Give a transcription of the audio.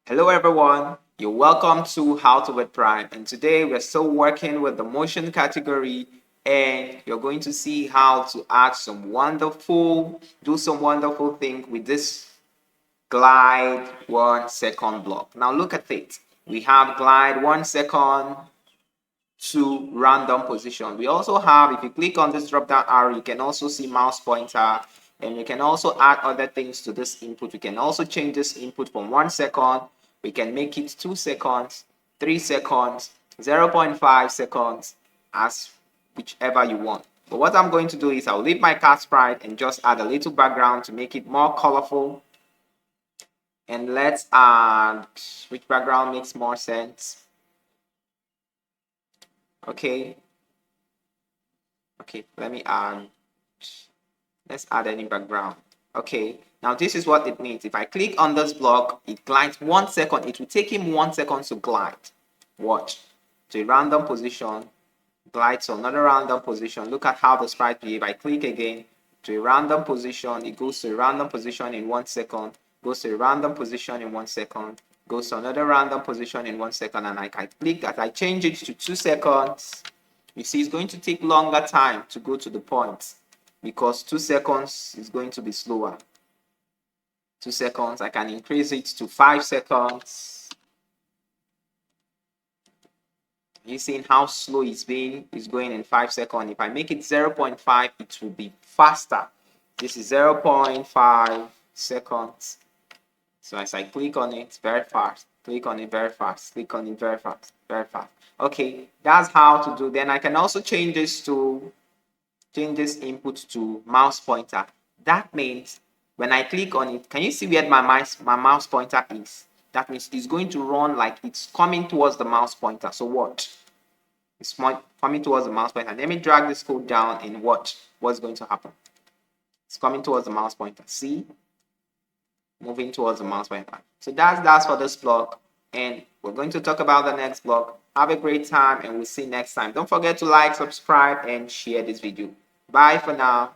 Hello everyone, you're welcome to How to with Prime, and today we're still working with the motion category, and you're going to see how to add do some wonderful thing with this glide 1 second block. Now look at it. We have glide 1 second to random position. We also have, if you click on this drop down arrow, you can also see mouse pointer, and you can also add other things to this input. We can also change this input from 1 second. We can make it 2 seconds, 3 seconds, 0.5 seconds, as whichever you want. But what I'm going to do is I'll leave my cat sprite and just add a little background to make it more colorful. And let's add, which background makes more sense? Okay, let's add any background. Okay, now this is what it means. If I click on this block, it glides 1 second. It will take him 1 second to glide. Watch. To a random position, glide to another random position. Look at how the sprite behave. I click again to a random position. It goes to a random position in 1 second, goes to a random position in 1 second, goes to another random position in 1 second, and I click as I change it to 2 seconds. You see, it's going to take longer time to go to the point because 2 seconds is going to be slower. 2 seconds, I can increase it to 5 seconds. You see how slow it's going in 5 seconds. If I make it 0.5, it will be faster. This is 0.5 seconds. So as I click on it, very fast, click on it very fast, click on it very fast, very fast. Okay, that's how to do. Then I can also change this input to mouse pointer. That means when I click on it, can you see where my mouse pointer is? That means it's going to run like it's coming towards the mouse pointer. So watch. It's coming towards the mouse pointer. Let me drag this code down and watch what's going to happen. It's coming towards the mouse pointer. See? Moving towards the mouse pointer. So that's for this block, and we're going to talk about the next block. Have a great time, and we'll see you next time. Don't forget to like, subscribe, and share this video. Bye for now.